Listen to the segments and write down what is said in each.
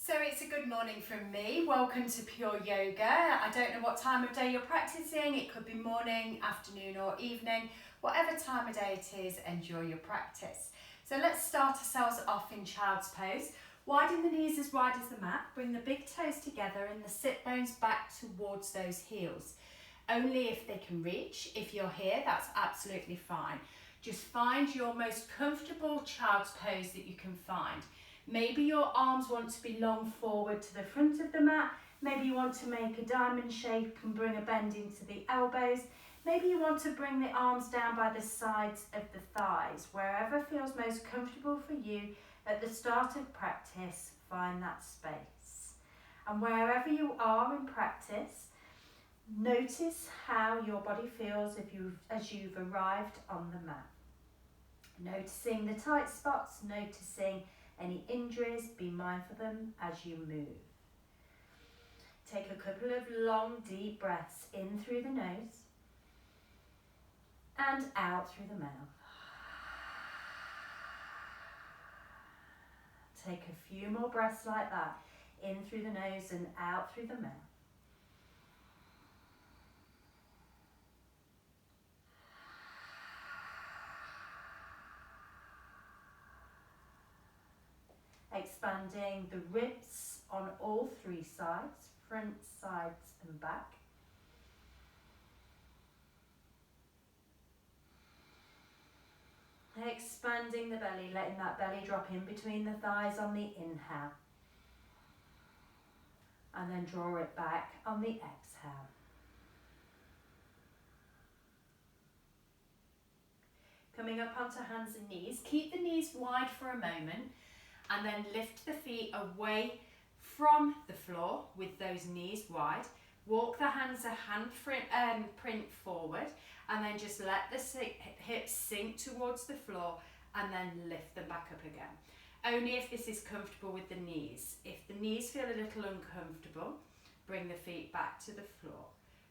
So it's a good morning from me. Welcome to Pure Yoga. I don't know what time of day you're practicing. It could be morning, afternoon or evening. Whatever time of day it is, enjoy your practice. So let's start ourselves off in child's pose. Widen the knees as wide as the mat. Bring the big toes together and the sit bones back towards those heels. Only if they can reach. If you're here, that's absolutely fine. Just find your most comfortable child's pose that you can find. Maybe your arms want to be long forward to the front of the mat. Maybe you want to make a diamond shape and bring a bend into the elbows. Maybe you want to bring the arms down by the sides of the thighs. Wherever feels most comfortable for you at the start of practice, find that space. And wherever you are in practice, notice how your body feels as you've arrived on the mat. Noticing the tight spots, noticing any injuries, be mindful of them as you move. Take a couple of long, deep breaths in through the nose and out through the mouth. Take a few more breaths like that, in through the nose and out through the mouth. Expanding the ribs on all three sides, front, sides and back. Expanding the belly, letting that belly drop in between the thighs on the inhale. And then draw it back on the exhale. Coming up onto hands and knees. Keep the knees wide for a moment. And then lift the feet away from the floor with those knees wide. Walk the hands a hand print forward and then just let the hips sink towards the floor and then lift them back up again. Only if this is comfortable with the knees. If the knees feel a little uncomfortable, bring the feet back to the floor.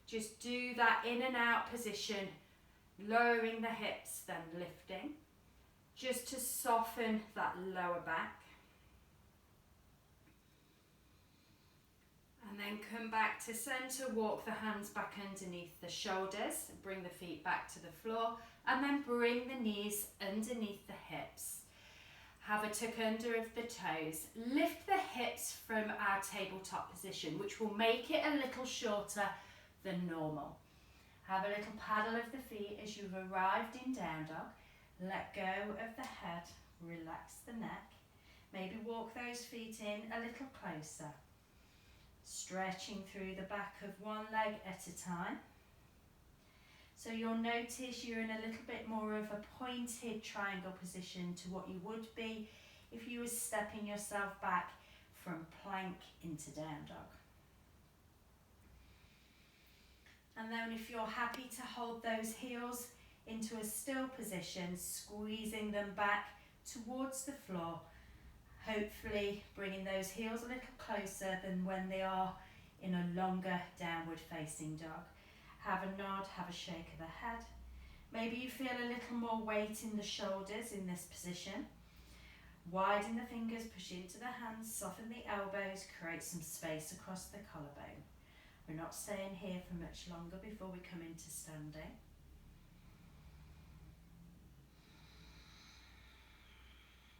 Just do that in and out position, lowering the hips, then lifting, just to soften that lower back. And then come back to centre, walk the hands back underneath the shoulders, bring the feet back to the floor, and then bring the knees underneath the hips. Have a tuck under of the toes. Lift the hips from our tabletop position, which will make it a little shorter than normal. Have a little paddle of the feet as you've arrived in down dog. Let go of the head, relax the neck. Maybe walk those feet in a little closer. Stretching through the back of one leg at a time. So you'll notice you're in a little bit more of a pointed triangle position to what you would be if you were stepping yourself back from plank into down dog. And then if you're happy to hold those heels into a still position, squeezing them back towards the floor, hopefully bringing those heels a little closer than when they are in a longer downward facing dog. Have a nod, have a shake of the head. Maybe you feel a little more weight in the shoulders in this position. Widen the fingers, push into the hands, soften the elbows, create some space across the collarbone. We're not staying here for much longer before we come into standing.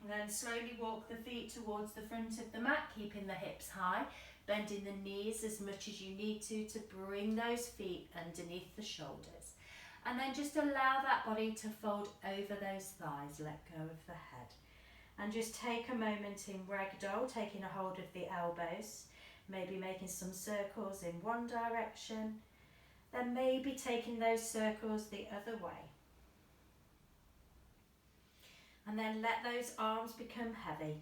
And then slowly walk the feet towards the front of the mat, keeping the hips high, bending the knees as much as you need to bring those feet underneath the shoulders. And then just allow that body to fold over those thighs, let go of the head. And just take a moment in ragdoll, taking a hold of the elbows, maybe making some circles in one direction, then maybe taking those circles the other way. And then let those arms become heavy.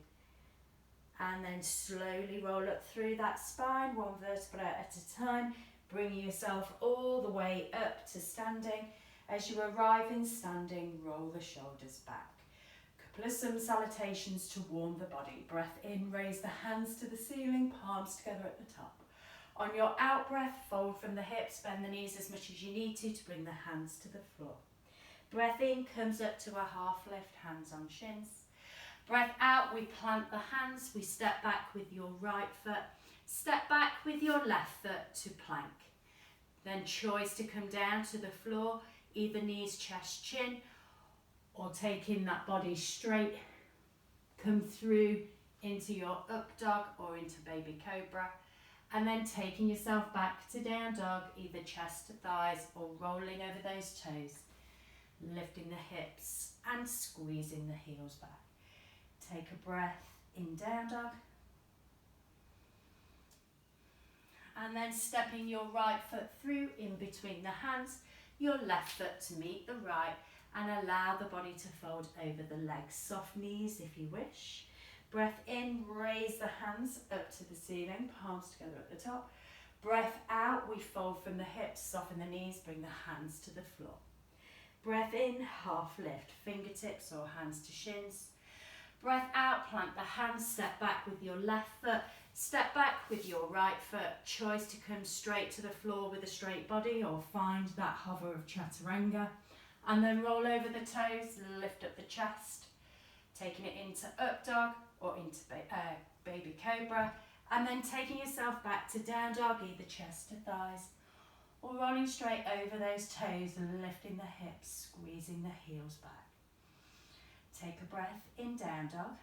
And then slowly roll up through that spine, one vertebra at a time, bringing yourself all the way up to standing. As you arrive in standing, roll the shoulders back. Couple of some salutations to warm the body. Breath in, raise the hands to the ceiling, palms together at the top. On your out breath, fold from the hips, bend the knees as much as you need to bring the hands to the floor. Breath in comes up to a half lift, hands on shins. Breath out, we plant the hands, we step back with your right foot, step back with your left foot to plank. Then choice to come down to the floor, either knees, chest, chin, or taking that body straight, come through into your up dog or into baby cobra, and then taking yourself back to down dog, either chest to thighs or rolling over those toes, lifting the hips and squeezing the heels back. Take a breath in down dog, and then stepping your right foot through in between the hands, your left foot to meet the right, and allow the body to fold over the legs. Soft knees if you wish. Breath in, raise the hands up to the ceiling, palms together at the top. Breath out, we fold from the hips, soften the knees, bring the hands to the floor. Breath in, half lift, fingertips or hands to shins. Breath out, plant the hands, step back with your left foot, step back with your right foot. Choice to come straight to the floor with a straight body or find that hover of chaturanga. And then roll over the toes, lift up the chest, taking it into up dog or into baby cobra, and then taking yourself back to down dog, either chest to thighs, or rolling straight over those toes, lifting the hips, squeezing the heels back. Take a breath in down dog,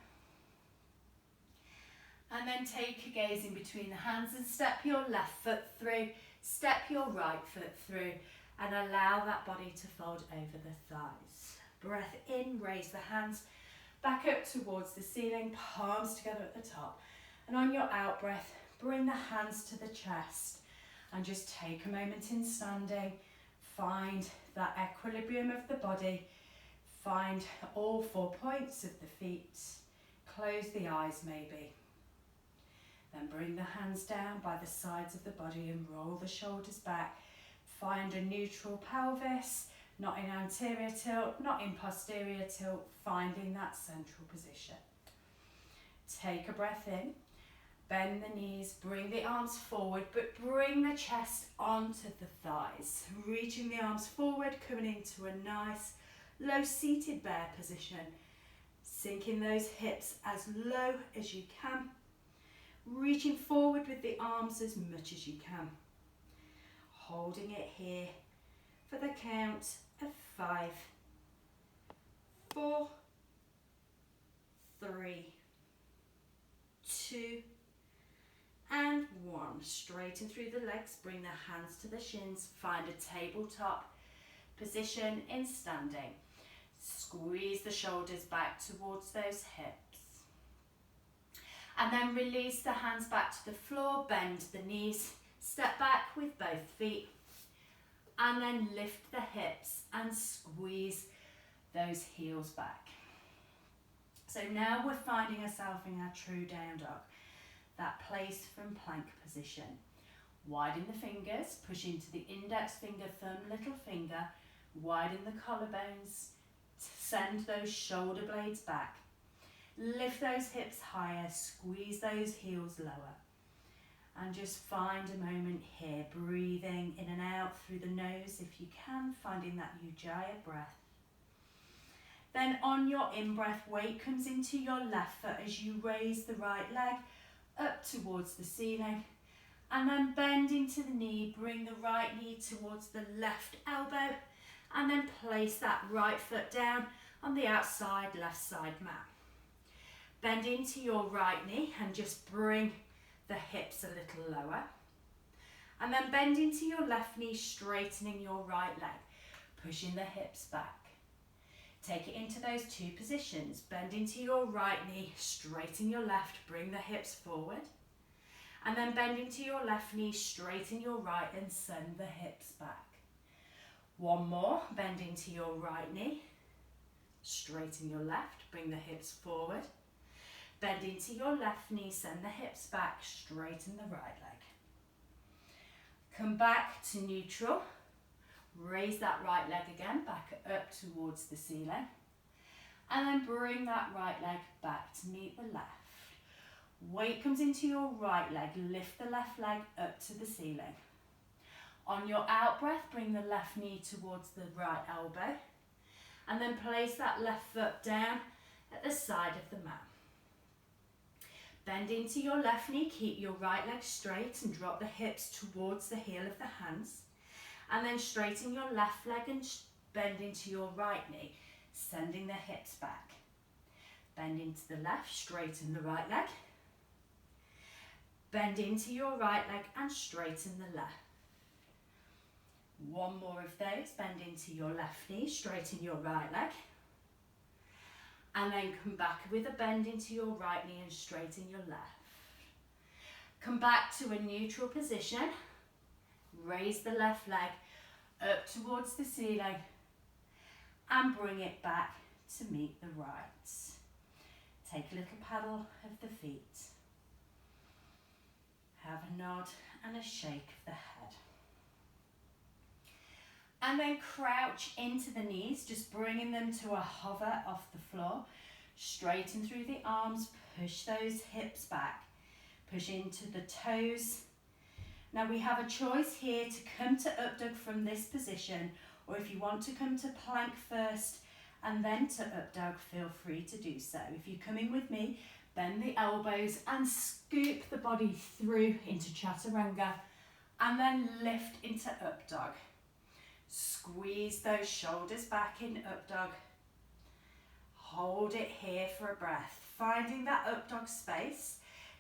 and then take a gaze in between the hands and step your left foot through, step your right foot through, and allow that body to fold over the thighs. Breath in, raise the hands back up towards the ceiling, palms together at the top. And on your out breath, bring the hands to the chest and just take a moment in standing. Find that equilibrium of the body. Find all 4 points of the feet. Close the eyes maybe. Then bring the hands down by the sides of the body and roll the shoulders back. Find a neutral pelvis, not in anterior tilt, not in posterior tilt, finding that central position. Take a breath in, bend the knees, bring the arms forward, but bring the chest onto the thighs. Reaching the arms forward, coming into a nice low seated bear position. Sinking those hips as low as you can. Reaching forward with the arms as much as you can. Holding it here for the count of 5, 4, 3, 2, and 1. Straighten through the legs, bring the hands to the shins, find a tabletop position in standing. Squeeze the shoulders back towards those hips. And then release the hands back to the floor, bend the knees, step back with both feet, and then lift the hips and squeeze those heels back. So now we're finding ourselves in our true down dog, that place from plank position. Widen the fingers, push into the index finger, thumb, little finger, widen the collarbones, send those shoulder blades back. Lift those hips higher, squeeze those heels lower. And just find a moment here, breathing in and out through the nose if you can, finding that Ujjayi breath. Then on your in-breath, weight comes into your left foot as you raise the right leg up towards the ceiling. And then bend into the knee, bring the right knee towards the left elbow, and then place that right foot down on the outside left side mat. Bend into your right knee and just bring the hips a little lower. And then bend into your left knee, straightening your right leg, pushing the hips back. Take it into those 2 positions. Bend into your right knee, straighten your left, bring the hips forward. And then bend into your left knee, straighten your right and send the hips back. One more, bend into your right knee, straighten your left, bring the hips forward. Bend into your left knee, send the hips back, straighten the right leg. Come back to neutral. Raise that right leg again, back up towards the ceiling. And then bring that right leg back to meet the left. Weight comes into your right leg, lift the left leg up to the ceiling. On your out breath, bring the left knee towards the right elbow. And then place that left foot down, at the side of the mat. Bend into your left knee, keep your right leg straight and drop the hips towards the heel of the hands. And then straighten your left leg and bend into your right knee, sending the hips back. Bend into the left, straighten the right leg. Bend into your right leg and straighten the left. One more of those, bend into your left knee, straighten your right leg. And then come back with a bend into your right knee and straighten your left. Come back to a neutral position. Raise the left leg up towards the ceiling and bring it back to meet the right. Take a little paddle of the feet. Have a nod and a shake of the head. And then crouch into the knees, just bringing them to a hover off the floor. Straighten through the arms, push those hips back. Push into the toes. Now we have a choice here to come to up dog from this position, or if you want to come to plank first and then to up dog, feel free to do so. If you're coming with me, bend the elbows and scoop the body through into chaturanga and then lift into up dog. Squeeze those shoulders back in up dog. Hold it here for a breath. Finding that up dog space.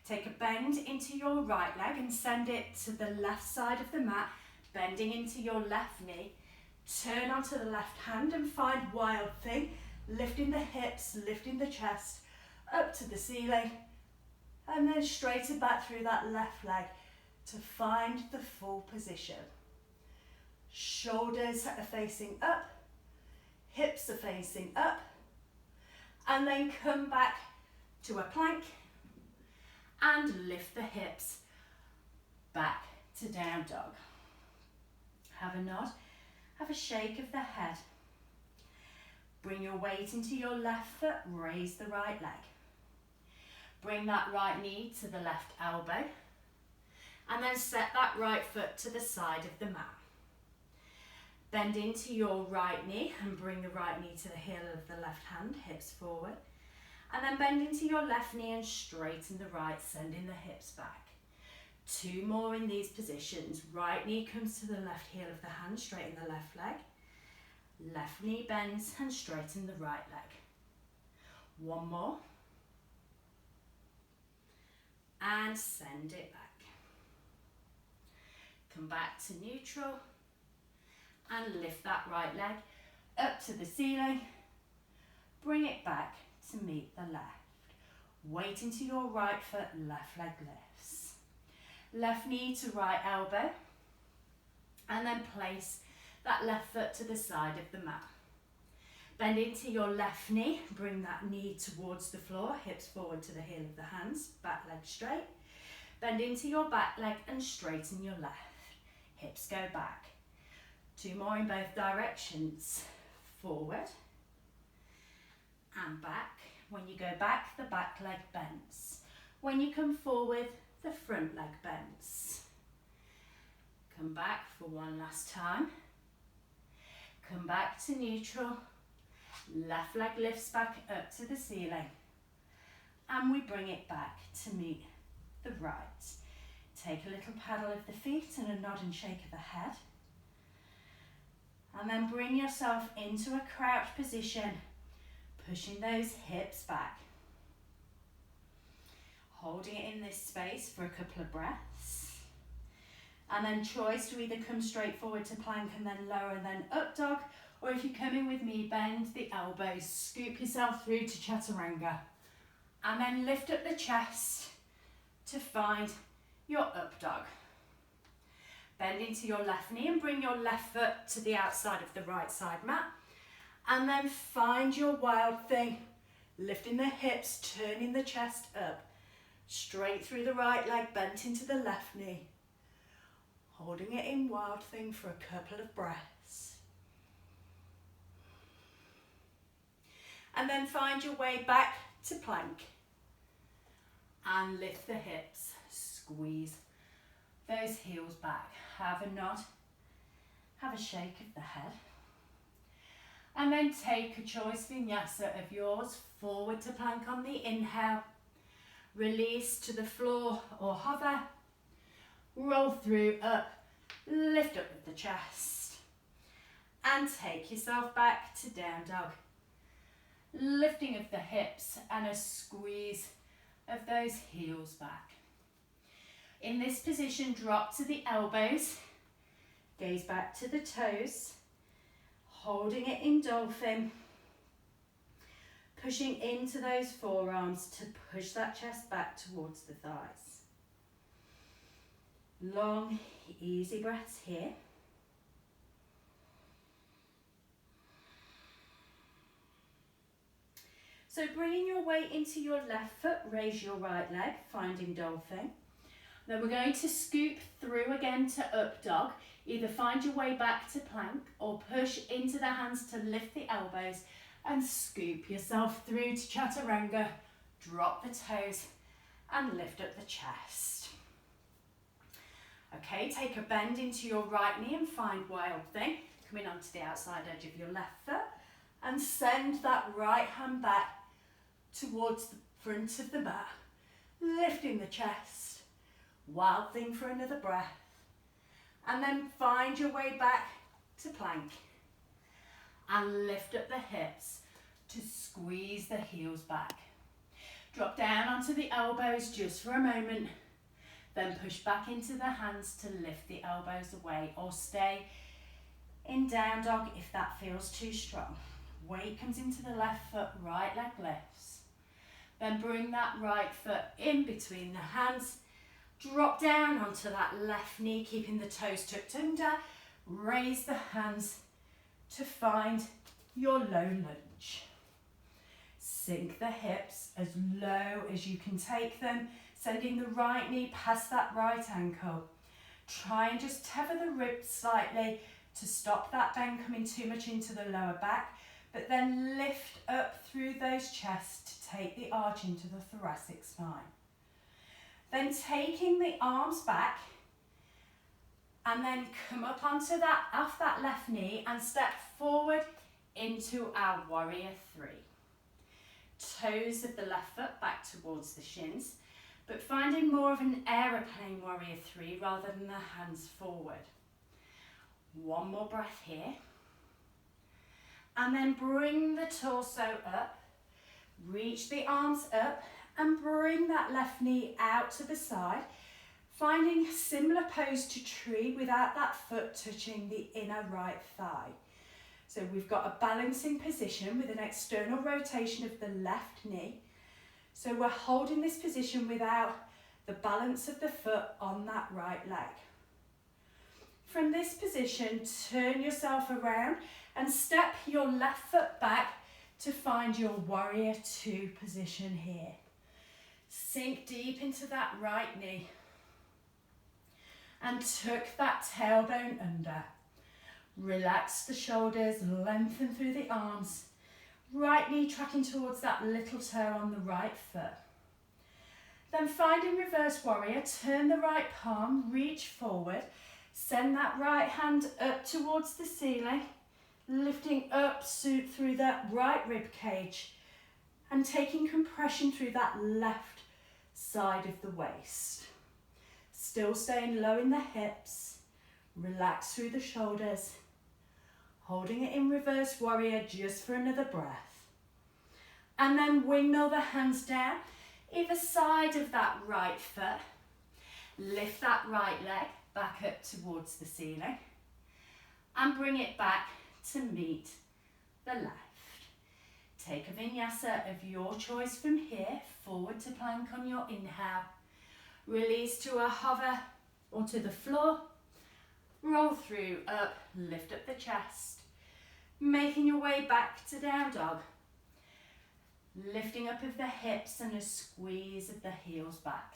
Take a bend into your right leg and send it to the left side of the mat, bending into your left knee. Turn onto the left hand and find wild thing, lifting the hips, lifting the chest up to the ceiling, and then straighten back through that left leg to find the full position. Shoulders are facing up, hips are facing up, and then come back to a plank and lift the hips back to down dog. Have a nod, have a shake of the head. Bring your weight into your left foot, raise the right leg. Bring that right knee to the left elbow, and then set that right foot to the side of the mat. Bend into your right knee and bring the right knee to the heel of the left hand, hips forward. And then bend into your left knee and straighten the right, sending the hips back. 2 more in these positions. Right knee comes to the left heel of the hand, straighten the left leg. Left knee bends and straighten the right leg. 1 more. And send it back. Come back to neutral. And lift that right leg up to the ceiling. Bring it back to meet the left. Weight into your right foot, left leg lifts. Left knee to right elbow. And then place that left foot to the side of the mat. Bend into your left knee, bring that knee towards the floor, hips forward to the heel of the hands, back leg straight. Bend into your back leg and straighten your left. Hips go back. 2 more in both directions. Forward and back. When you go back, the back leg bends. When you come forward, the front leg bends. Come back for one last time. Come back to neutral. Left leg lifts back up to the ceiling. And we bring it back to meet the right. Take a little paddle of the feet and a nod and shake of the head. And then bring yourself into a crouch position, pushing those hips back. Holding it in this space for a couple of breaths. And then choice to either come straight forward to plank and then lower and then up dog, or if you're coming with me, bend the elbows, scoop yourself through to chaturanga, and then lift up the chest to find your up dog. Bend into your left knee and bring your left foot to the outside of the right side mat. And then find your wild thing, lifting the hips, turning the chest up, straight through the right leg, bent into the left knee. Holding it in wild thing for a couple of breaths. And then find your way back to plank. And lift the hips, squeeze those heels back. Have a nod, have a shake of the head. And then take a choice vinyasa of yours, forward to plank on the inhale, release to the floor or hover, roll through, up, lift up with the chest, and take yourself back to down dog. Lifting of the hips and a squeeze of those heels back. In this position, drop to the elbows, gaze back to the toes, holding it in dolphin, pushing into those forearms to push that chest back towards the thighs. Long, easy breaths here. So bringing your weight into your left foot, raise your right leg, finding dolphin. Then we're going to scoop through again to up dog. Either find your way back to plank or push into the hands to lift the elbows and scoop yourself through to chaturanga. Drop the toes and lift up the chest. Okay, take a bend into your right knee and find wild thing. Coming onto the outside edge of your left foot and send that right hand back towards the front of the mat, lifting the chest. Wild thing for another breath. And then find your way back to plank. And lift up the hips to squeeze the heels back. Drop down onto the elbows just for a moment. Then push back into the hands to lift the elbows away or stay in down dog if that feels too strong. Weight comes into the left foot, right leg lifts. Then bring that right foot in between the hands. Drop down onto that left knee, keeping the toes tucked under. Raise the hands to find your low lunge. Sink the hips as low as you can take them, sending the right knee past that right ankle. Try and just tether the ribs slightly to stop that bend coming too much into the lower back, but then lift up through those chests to take the arch into the thoracic spine. Then taking the arms back and then come up onto that, off that left knee and step forward into our warrior three. Toes of the left foot back towards the shins, but finding more of an aeroplane warrior three rather than the hands forward. One more breath here. And then bring the torso up, reach the arms up and bring that left knee out to the side, finding a similar pose to tree without that foot touching the inner right thigh. So we've got a balancing position with an external rotation of the left knee. So we're holding this position without the balance of the foot on that right leg. From this position, turn yourself around and step your left foot back to find your warrior two position here. Sink deep into that right knee and tuck that tailbone under. Relax the shoulders, lengthen through the arms. Right knee tracking towards that little toe on the right foot. Then finding reverse warrior, turn the right palm, reach forward, send that right hand up towards the ceiling, lifting up through that right rib cage and taking compression through that left side of the waist. Still staying low in the hips, relax through the shoulders, holding it in reverse warrior just for another breath. And then windmill the hands down, either side of that right foot. Lift that right leg back up towards the ceiling and bring it back to meet the left. Take a vinyasa of your choice from here, forward to plank on your inhale. Release to a hover or to the floor. Roll through, up, lift up the chest. Making your way back to down dog. Lifting up of the hips and a squeeze of the heels back.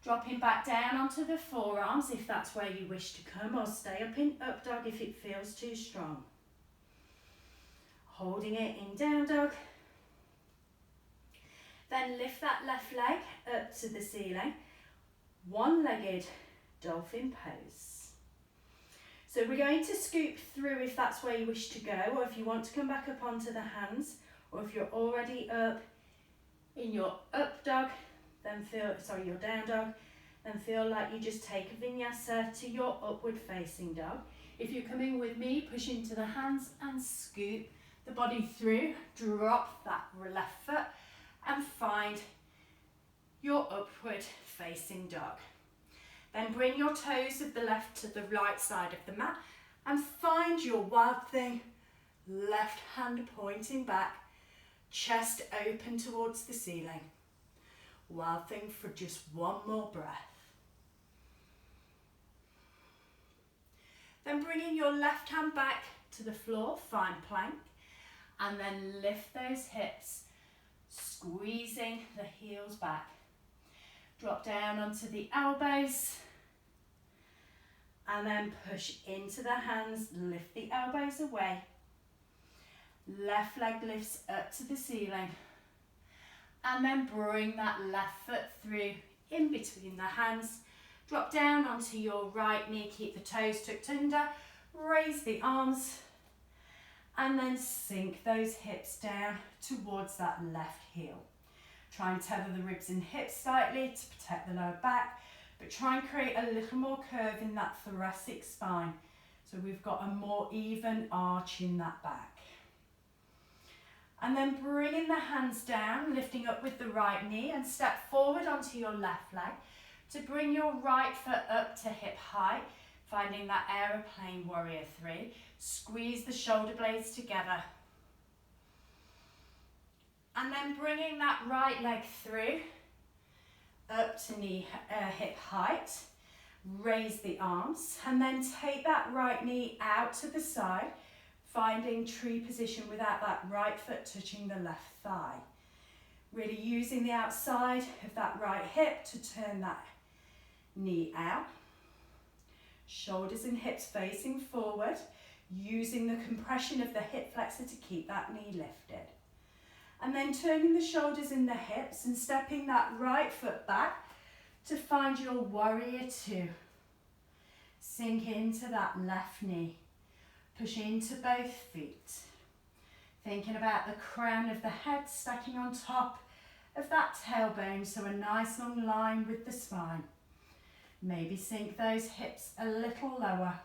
Dropping back down onto the forearms if that's where you wish to come, or stay up in up dog if it feels too strong. Holding it in down dog. Then lift that left leg up to the ceiling. One-legged dolphin pose. So So we're going to scoop through if that's where you wish to go, or if you want to come back up onto the hands, or if you're already up in your up dog, then your down dog, then feel like you just take a vinyasa to your upward facing dog. If you're coming with me, push into the hands and scoop the body through, drop that left foot and find your upward facing dog. Then bring your toes of the left to the right side of the mat and find your wild thing, left hand pointing back, chest open towards the ceiling. Wild thing for just one more breath. Then bringing your left hand back to the floor, find plank, and then lift those hips, squeezing the heels back. Drop down onto the elbows and then push into the hands, lift the elbows away. Left leg lifts up to the ceiling and then bring that left foot through in between the hands. Drop down onto your right knee, keep the toes tucked under, raise the arms and then sink those hips down towards that left heel. Try and tether the ribs and hips slightly to protect the lower back, but try and create a little more curve in that thoracic spine. So we've got a more even arch in that back. And then bringing the hands down, lifting up with the right knee and step forward onto your left leg to bring your right foot up to hip height, finding that aeroplane warrior 3. Squeeze the shoulder blades together. And then bringing that right leg through, up to hip height, raise the arms, and then take that right knee out to the side, finding tree position without that right foot touching the left thigh. Really using the outside of that right hip to turn that knee out. Shoulders and hips facing forward, using the compression of the hip flexor to keep that knee lifted. And then turning the shoulders and the hips and stepping that right foot back to find your warrior 2. Sink into that left knee. Push into both feet. Thinking about the crown of the head stacking on top of that tailbone, so a nice long line with the spine. Maybe sink those hips a little lower.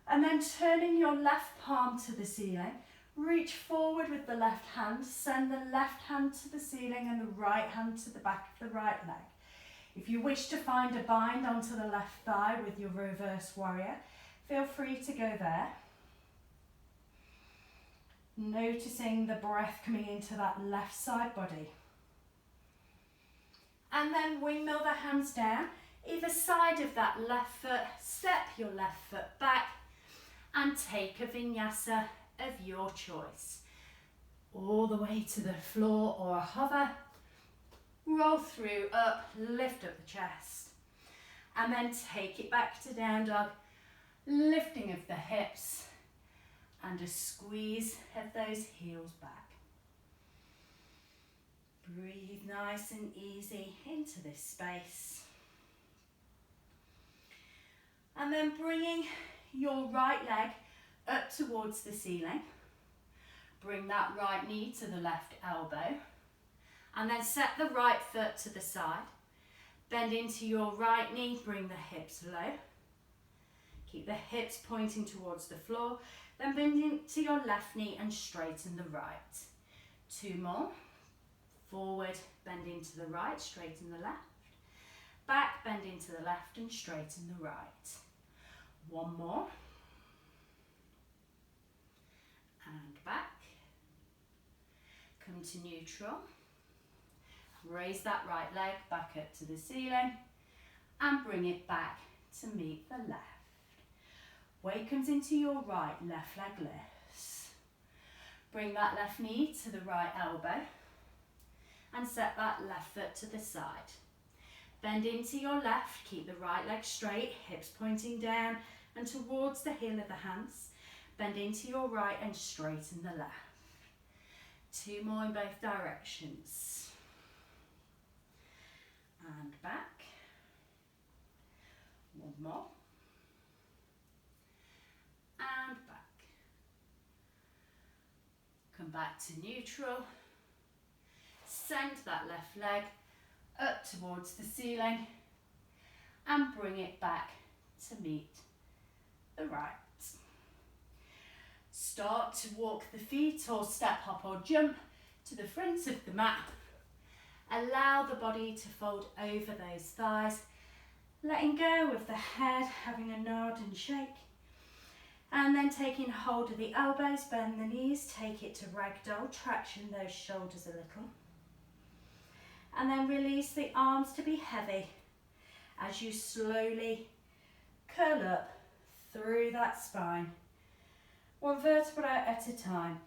And then turning your left palm to the ceiling. Reach forward with the left hand, send the left hand to the ceiling and the right hand to the back of the right leg. If you wish to find a bind onto the left thigh with your reverse warrior, feel free to go there. Noticing the breath coming into that left side body. And then windmill the hands down, either side of that left foot, step your left foot back and take a vinyasa of your choice. All the way to the floor or a hover. Roll through, up, lift up the chest. And then take it back to down dog, lifting of the hips and a squeeze of those heels back. Breathe nice and easy into this space. And then bringing your right leg up towards the ceiling. Bring that right knee to the left elbow. And then set the right foot to the side. Bend into your right knee, bring the hips low. Keep the hips pointing towards the floor. Then bend into your left knee and straighten the right. 2 more. Forward, bend into the right, straighten the left. Back, bend into the left and straighten the right. 1 more. And back. Come to neutral. Raise that right leg back up to the ceiling and bring it back to meet the left. Weight comes into your right, left leg lifts. Bring that left knee to the right elbow and set that left foot to the side. Bend into your left, keep the right leg straight, hips pointing down and towards the heel of the hands. Bend into your right and straighten the left. 2 more in both directions. And back. 1 more. Come back to neutral. Send that left leg up towards the ceiling and bring it back to meet the right. Start to walk the feet or step, hop or jump to the front of the mat. Allow the body to fold over those thighs, letting go of the head, having a nod and shake. And then taking hold of the elbows, bend the knees, take it to ragdoll, traction those shoulders a little. And then release the arms to be heavy as you slowly curl up through that spine, one vertebra at a time.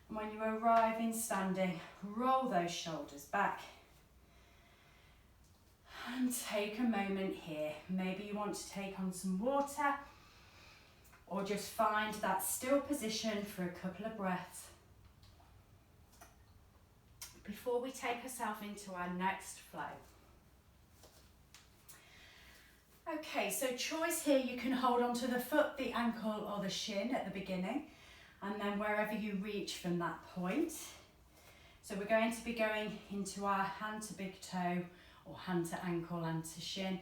And when you arrive in standing, roll those shoulders back. And take a moment here. Maybe you want to take on some water or just find that still position for a couple of breaths before we take ourselves into our next flow. Okay, so choice here, you can hold onto the foot, the ankle or the shin at the beginning, and then wherever you reach from that point. So we're going to be going into our hand to big toe or hand to ankle, hand to shin,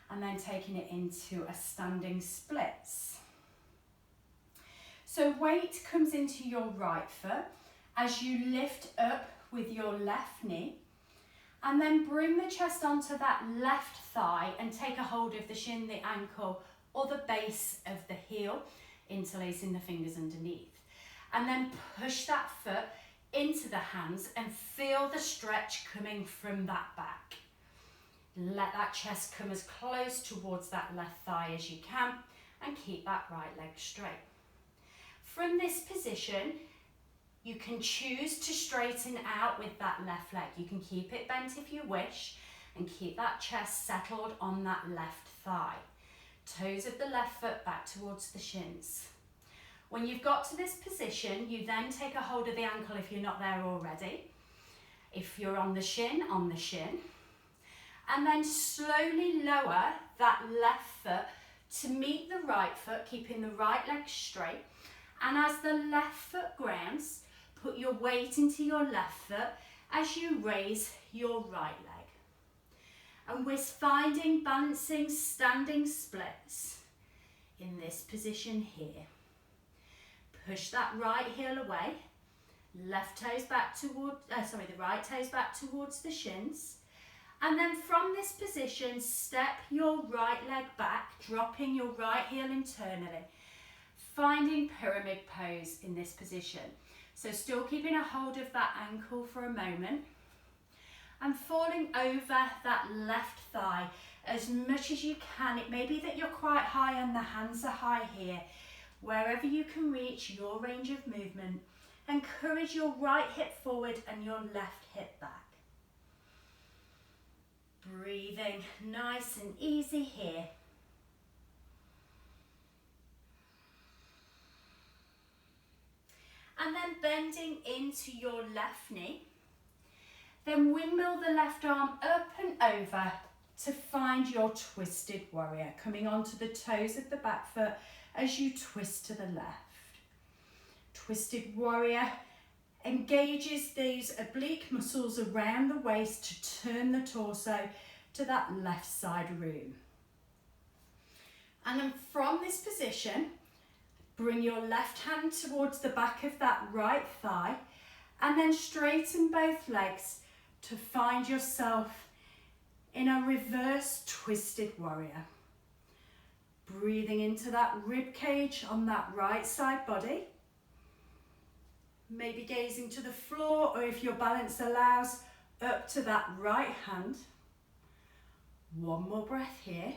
and then taking it into a standing splits. So weight comes into your right foot as you lift up with your left knee, and then bring the chest onto that left thigh and take a hold of the shin, the ankle, or the base of the heel, interlacing the fingers underneath. And then push that foot into the hands and feel the stretch coming from that back. Let that chest come as close towards that left thigh as you can and keep that right leg straight. From this position, you can choose to straighten out with that left leg. You can keep it bent if you wish and keep that chest settled on that left thigh. Toes of the left foot back towards the shins. When you've got to this position, you then take a hold of the ankle if you're not there already. If you're on the shin, and then slowly lower that left foot to meet the right foot, keeping the right leg straight. And as the left foot grounds, put your weight into your left foot as you raise your right leg. And we're finding balancing standing splits in this position here. Push that right heel away, left toes back toward, the right toes back towards the shins. And then from this position, step your right leg back, dropping your right heel internally. Finding pyramid pose in this position. So still keeping a hold of that ankle for a moment and falling over that left thigh as much as you can. It may be that you're quite high and the hands are high here. Wherever you can reach your range of movement, encourage your right hip forward and your left hip back. Breathing nice and easy here. And then bending into your left knee. Then windmill the left arm up and over to find your twisted warrior, coming onto the toes of the back foot as you twist to the left. Twisted warrior engages these oblique muscles around the waist to turn the torso to that left side room. And then from this position, bring your left hand towards the back of that right thigh and then straighten both legs to find yourself in a reverse twisted warrior. Breathing into that rib cage on that right side body. Maybe gazing to the floor, or if your balance allows, up to that right hand. One more breath here.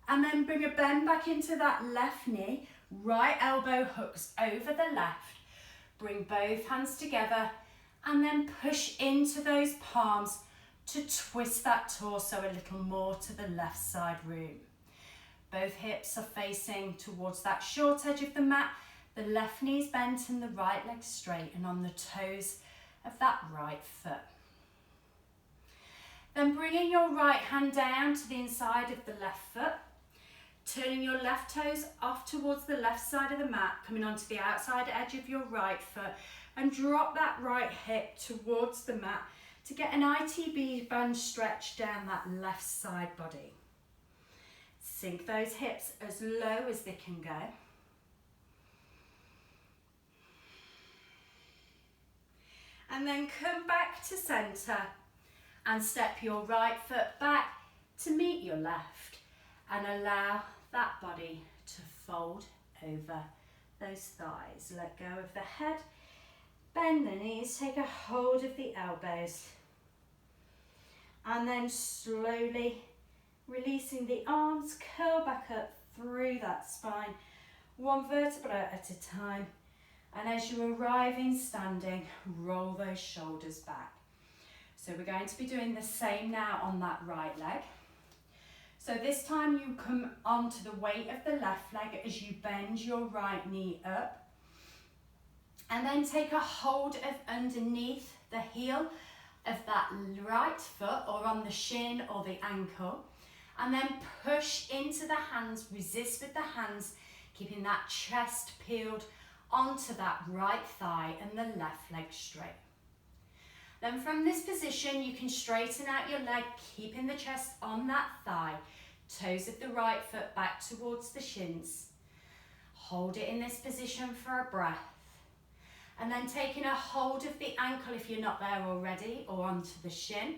And then bring a bend back into that left knee. Right elbow hooks over the left. Bring both hands together and then push into those palms to twist that torso a little more to the left side room. Both hips are facing towards that short edge of the mat. The left knee's bent and the right leg straight and on the toes of that right foot. Then bringing your right hand down to the inside of the left foot. Turning your left toes off towards the left side of the mat, coming onto the outside edge of your right foot, and drop that right hip towards the mat to get an ITB band stretch down that left side body. Sink those hips as low as they can go. And then come back to centre and step your right foot back to meet your left, and allow that body to fold over those thighs. Let go of the head, bend the knees, take a hold of the elbows, and then slowly releasing the arms, curl back up through that spine, one vertebra at a time. And as you arrive in standing, roll those shoulders back. So we're going to be doing the same now on that right leg. So this time you come onto the weight of the left leg as you bend your right knee up. And then take a hold of underneath the heel of that right foot, or on the shin or the ankle. And then push into the hands, resist with the hands, keeping that chest peeled onto that right thigh and the left leg straight. Then from this position, you can straighten out your leg, keeping the chest on that thigh, toes of the right foot back towards the shins. Hold it in this position for a breath. And then taking a hold of the ankle if you're not there already, or onto the shin.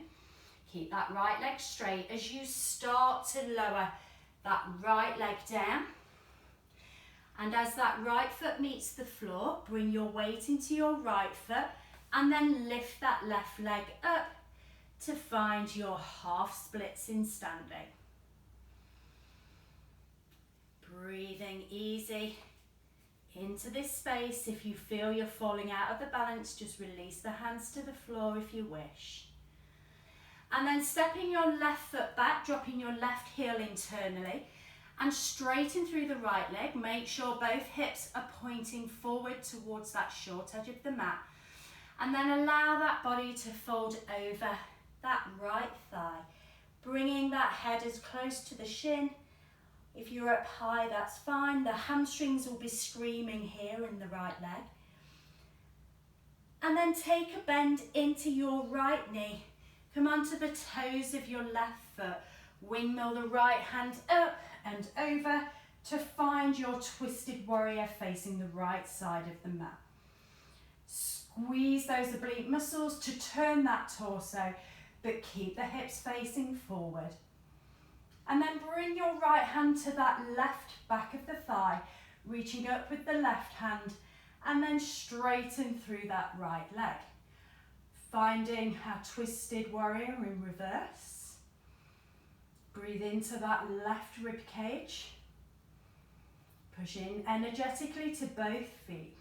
Keep that right leg straight as you start to lower that right leg down. And as that right foot meets the floor, bring your weight into your right foot and then lift that left leg up to find your half splits in standing. Breathing easy into this space. If you feel you're falling out of the balance, just release the hands to the floor if you wish. And then stepping your left foot back, dropping your left heel internally, and straighten through the right leg. Make sure both hips are pointing forward towards that short edge of the mat. And then allow that body to fold over that right thigh, bringing that head as close to the shin. If you're up high, that's fine. The hamstrings will be screaming here in the right leg. And then take a bend into your right knee. Come onto the toes of your left foot. Windmill the right hand up and over to find your twisted warrior facing the right side of the mat. Squeeze those oblique muscles to turn that torso, but keep the hips facing forward. And then bring your right hand to that left back of the thigh, reaching up with the left hand, and then straighten through that right leg. Finding our twisted warrior in reverse. Breathe into that left rib cage. Push in energetically to both feet.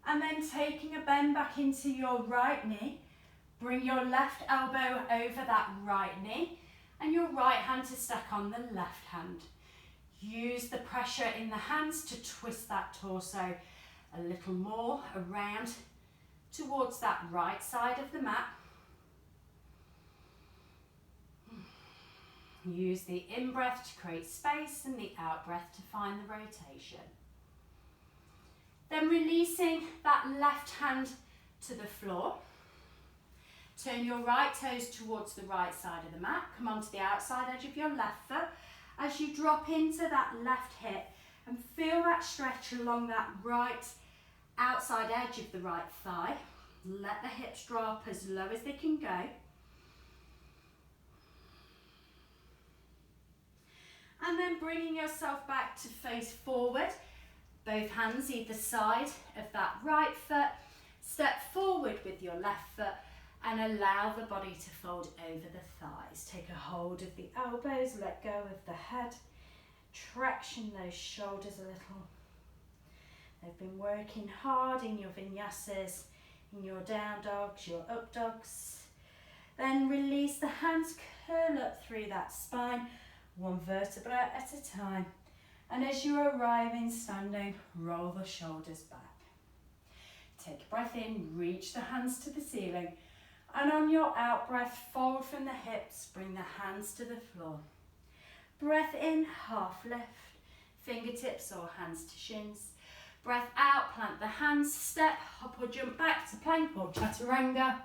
And then taking a bend back into your right knee, bring your left elbow over that right knee and your right hand to stack on the left hand. Use the pressure in the hands to twist that torso a little more around towards that right side of the mat. Use the in-breath to create space and the out-breath to find the rotation. Then releasing that left hand to the floor. Turn your right toes towards the right side of the mat. Come onto the outside edge of your left foot as you drop into that left hip and feel that stretch along that right outside edge of the right thigh. Let the hips drop as low as they can go. And then bringing yourself back to face forward, both hands either side of that right foot. Step forward with your left foot and allow the body to fold over the thighs. Take a hold of the elbows, let go of the head. Traction those shoulders a little. They've been working hard in your vinyasas, in your down dogs, your up dogs. Then release the hands, curl up through that spine, one vertebra at a time. And as you arrive in standing, roll the shoulders back. Take a breath in, reach the hands to the ceiling. And on your out breath, fold from the hips, bring the hands to the floor. Breath in, half lift, fingertips or hands to shins. Breath out, plant the hands, step, hop or jump back to plank or chaturanga.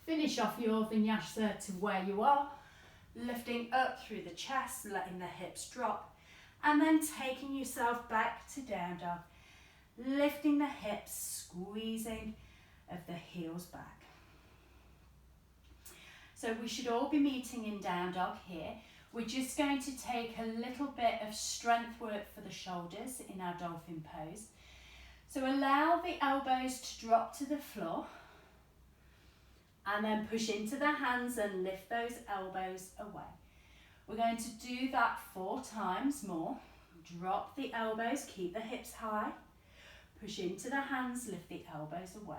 Finish off your vinyasa to where you are, lifting up through the chest, letting the hips drop, and then taking yourself back to down dog, lifting the hips, squeezing of the heels back. So we should all be meeting in down dog here. We're just going to take a little bit of strength work for the shoulders in our dolphin pose. So allow the elbows to drop to the floor and then push into the hands and lift those elbows away. We're going to do that 4 times more. Drop the elbows, keep the hips high. Push into the hands, lift the elbows away.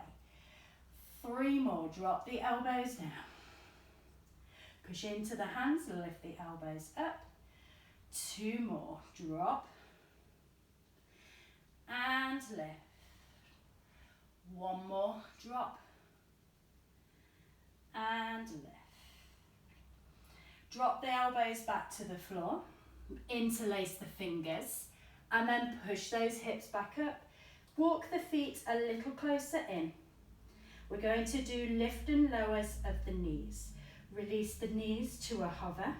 3 more, drop the elbows down. Push into the hands, lift the elbows up. 2 more, drop and lift. 1 more, drop and lift. Drop the elbows back to the floor, interlace the fingers, and then push those hips back up. Walk the feet a little closer in. We're going to do lift and lowers of the knees. Release the knees to a hover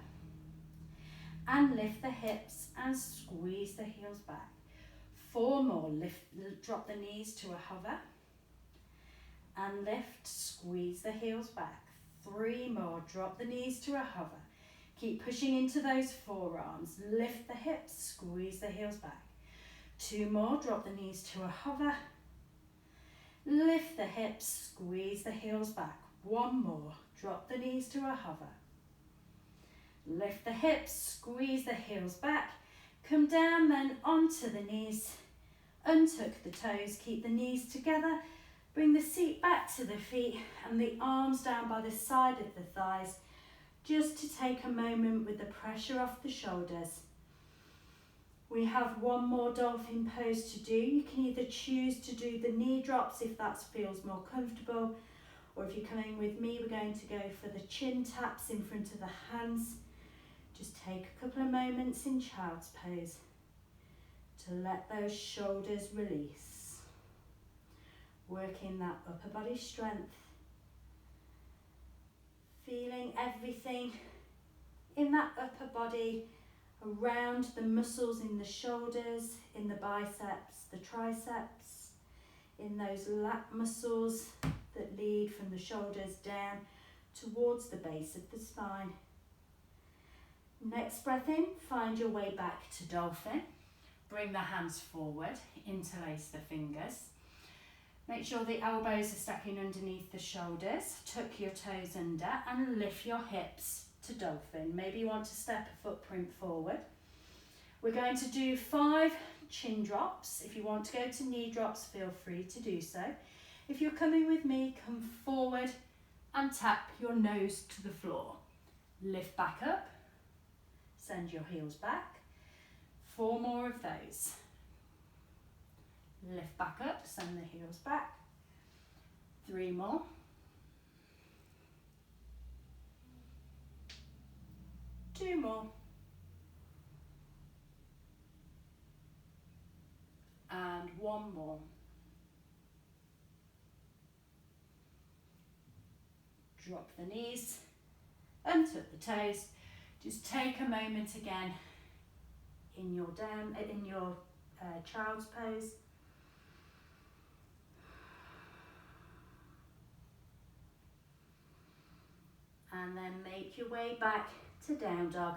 and lift the hips and squeeze the heels back. 4 more, drop the knees to a hover and lift, squeeze the heels back. 3 more, drop the knees to a hover. Keep pushing into those forearms, lift the hips, squeeze the heels back. 2 more, drop the knees to a hover, lift the hips, squeeze the heels back. 1 more, drop the knees to a hover. Lift the hips, squeeze the heels back. Come down then onto the knees. Untuck the toes, keep the knees together. Bring the seat back to the feet and the arms down by the side of the thighs, just to take a moment with the pressure off the shoulders. We have 1 more dolphin pose to do. You can either choose to do the knee drops if that feels more comfortable, or if you're coming with me, we're going to go for the chin taps in front of the hands. Just take a couple of moments in child's pose to let those shoulders release. Working that upper body strength. Feeling everything in that upper body, around the muscles in the shoulders, in the biceps, the triceps, in those lat muscles that lead from the shoulders down towards the base of the spine. Next breath in, find your way back to dolphin. Bring the hands forward, interlace the fingers. Make sure the elbows are stacking underneath the shoulders. Tuck your toes under and lift your hips to dolphin. Maybe you want to step a footprint forward. We're going to do 5 chin drops. If you want to go to knee drops, feel free to do so. If you're coming with me, come forward and tap your nose to the floor. Lift back up, send your heels back. 4 more of those. Lift back up, send the heels back. 3 more. Two more. And 1 more. Drop the knees, untuck the toes. Just take a moment again in your child's pose. And then make your way back to down dog,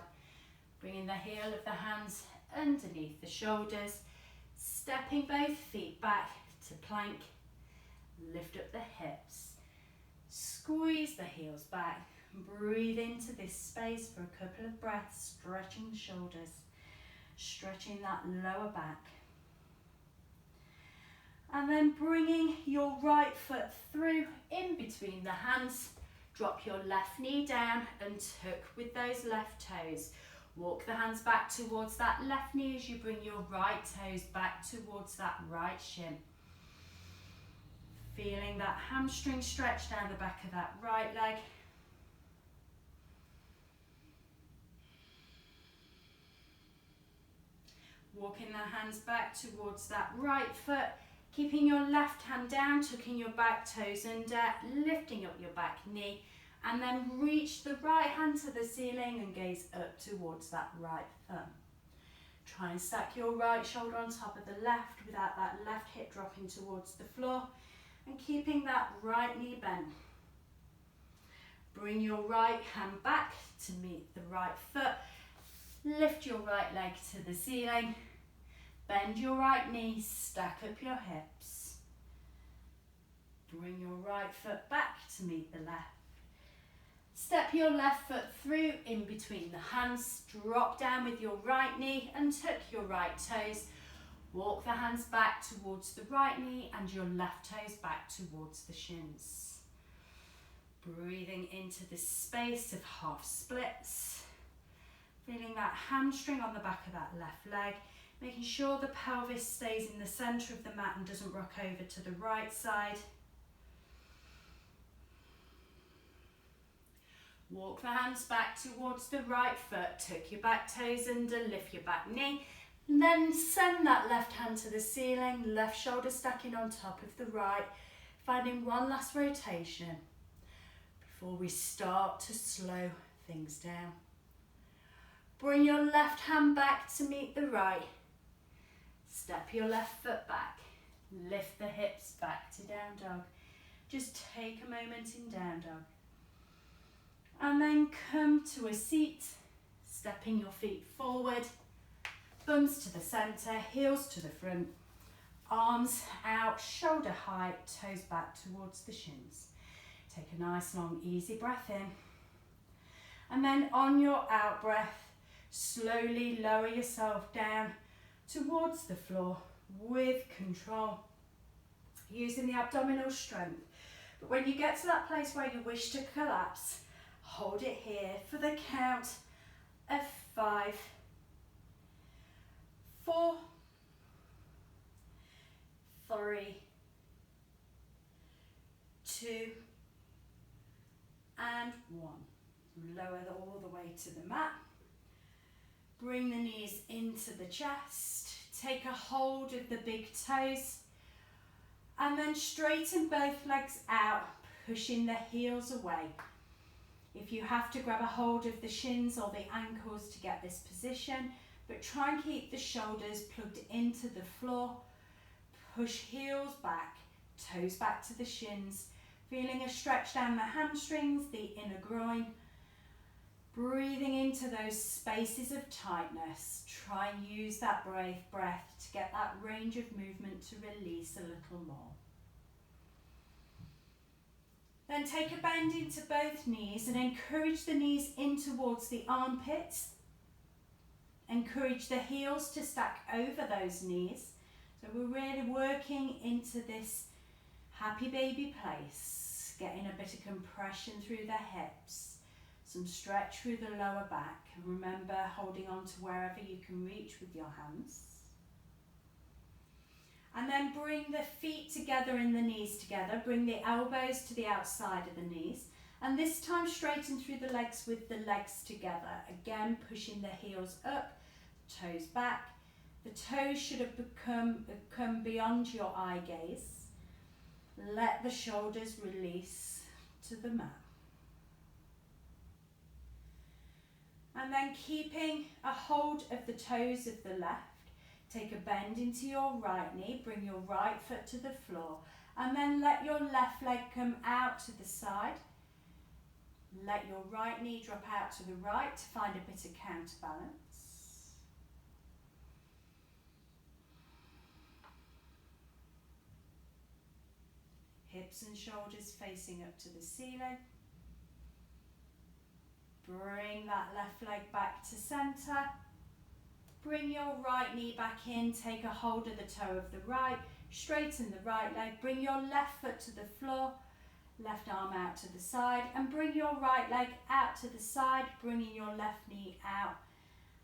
bringing the heel of the hands underneath the shoulders, stepping both feet back to plank, lift up the hips, squeeze the heels back, breathe into this space for a couple of breaths, stretching the shoulders, stretching that lower back. And then bringing your right foot through in between the hands. Drop your left knee down and tuck with those left toes. Walk the hands back towards that left knee as you bring your right toes back towards that right shin. Feeling that hamstring stretch down the back of that right leg. Walking the hands back towards that right foot, keeping your left hand down, tucking your back toes under, lifting up your back knee, and then reach the right hand to the ceiling and gaze up towards that right thumb. Try and stack your right shoulder on top of the left without that left hip dropping towards the floor, and keeping that right knee bent. Bring your right hand back to meet the right foot. Lift your right leg to the ceiling. Bend your right knee, stack up your hips. Bring your right foot back to meet the left. Step your left foot through in between the hands. Drop down with your right knee and tuck your right toes. Walk the hands back towards the right knee and your left toes back towards the shins. Breathing into this space of half splits. Feeling that hamstring on the back of that left leg. Making sure the pelvis stays in the centre of the mat and doesn't rock over to the right side. Walk the hands back towards the right foot, tuck your back toes under, lift your back knee, and then send that left hand to the ceiling, left shoulder stacking on top of the right, finding one last rotation before we start to slow things down. Bring your left hand back to meet the right, step your left foot back, lift the hips back to down dog. Just take a moment in down dog. And then come to a seat, stepping your feet forward, bums to the centre, heels to the front, arms out, shoulder height, toes back towards the shins. Take a nice long easy breath in. And then on your out breath, slowly lower yourself down towards the floor with control, using the abdominal strength. But when you get to that place where you wish to collapse, hold it here for the count of 5, 4, 3, 2, and 1. Lower all the way to the mat. Bring the knees into the chest. Take a hold of the big toes. And then straighten both legs out, pushing the heels away. If you have to grab a hold of the shins or the ankles to get this position, but try and keep the shoulders plugged into the floor. Push heels back, toes back to the shins, feeling a stretch down the hamstrings, the inner groin. Breathing into those spaces of tightness. Try and use that breath to get that range of movement to release a little more. Then take a bend into both knees and encourage the knees in towards the armpits. Encourage the heels to stack over those knees. So we're really working into this happy baby place, getting a bit of compression through the hips, some stretch through the lower back. And remember, holding on to wherever you can reach with your hands. And then bring the feet together in the knees together. Bring the elbows to the outside of the knees. And this time straighten through the legs with the legs together. Again, pushing the heels up, toes back. The toes should have come beyond your eye gaze. Let the shoulders release to the mat. And then keeping a hold of the toes of the left. Take a bend into your right knee, bring your right foot to the floor, and then let your left leg come out to the side. Let your right knee drop out to the right to find a bit of counterbalance. Hips and shoulders facing up to the ceiling. Bring that left leg back to centre. Bring your right knee back in, take a hold of the toe of the right, straighten the right leg, bring your left foot to the floor, left arm out to the side, and bring your right leg out to the side, bringing your left knee out,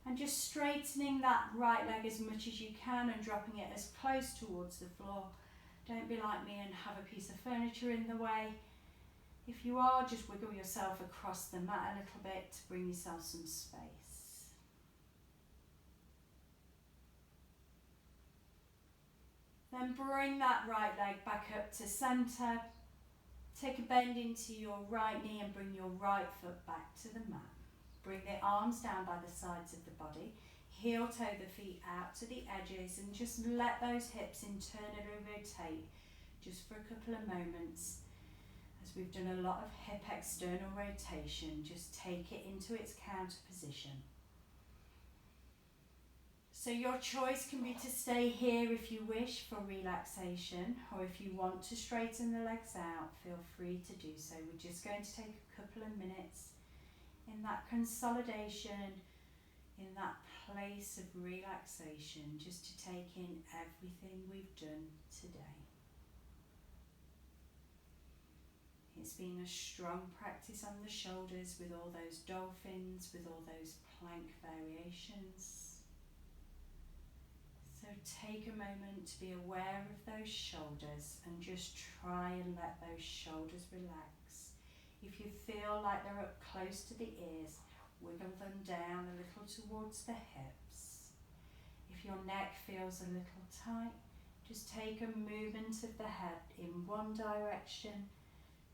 and just straightening that right leg as much as you can and dropping it as close towards the floor. Don't be like me and have a piece of furniture in the way. If you are, just wiggle yourself across the mat a little bit to bring yourself some space. Then bring that right leg back up to centre. Take a bend into your right knee and bring your right foot back to the mat. Bring the arms down by the sides of the body. Heel toe the feet out to the edges and just let those hips internally rotate just for a couple of moments. As we've done a lot of hip external rotation, just take it into its counter position. So your choice can be to stay here if you wish for relaxation, or if you want to straighten the legs out, feel free to do so. We're just going to take a couple of minutes in that consolidation, in that place of relaxation, just to take in everything we've done today. It's been a strong practice on the shoulders with all those dolphins, with all those plank variations. So take a moment to be aware of those shoulders and just try and let those shoulders relax. If you feel like they're up close to the ears, wiggle them down a little towards the hips. If your neck feels a little tight, just take a movement of the head in one direction,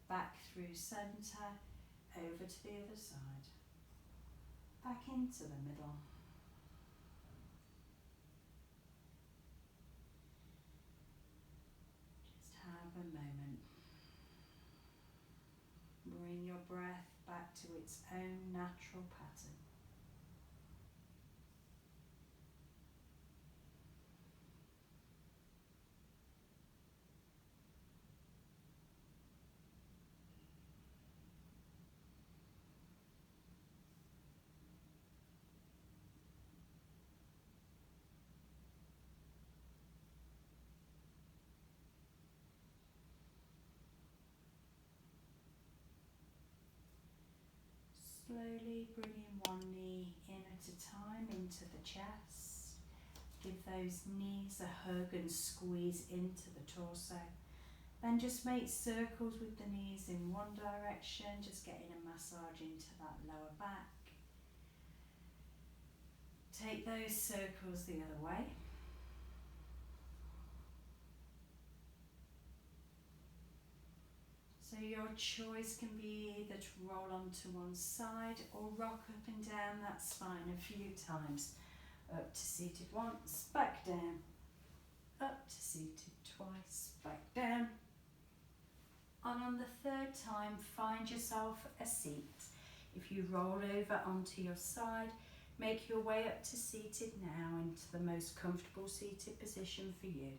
back through centre, over to the other side, back into the middle. Just have a moment. Bring your breath back to its own natural pattern. Slowly bringing one knee in at a time into the chest. Give those knees a hug and squeeze into the torso. Then just make circles with the knees in one direction, just getting a massage into that lower back. Take those circles the other way. So your choice can be either to roll onto one side or rock up and down that spine a few times. Up to seated once, back down. Up to seated twice, back down. And on the third time, find yourself a seat. If you roll over onto your side, make your way up to seated now into the most comfortable seated position for you.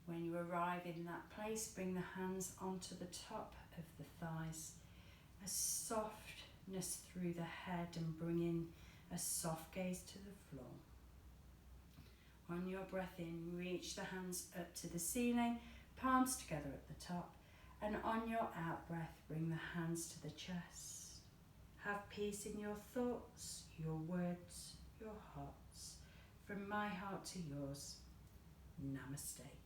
When you arrive in that place, bring the hands onto the top of the thighs. A softness through the head and bring in a soft gaze to the floor. On your breath in, reach the hands up to the ceiling, palms together at the top. And on your out breath, bring the hands to the chest. Have peace in your thoughts, your words, your hearts. From my heart to yours, Namaste.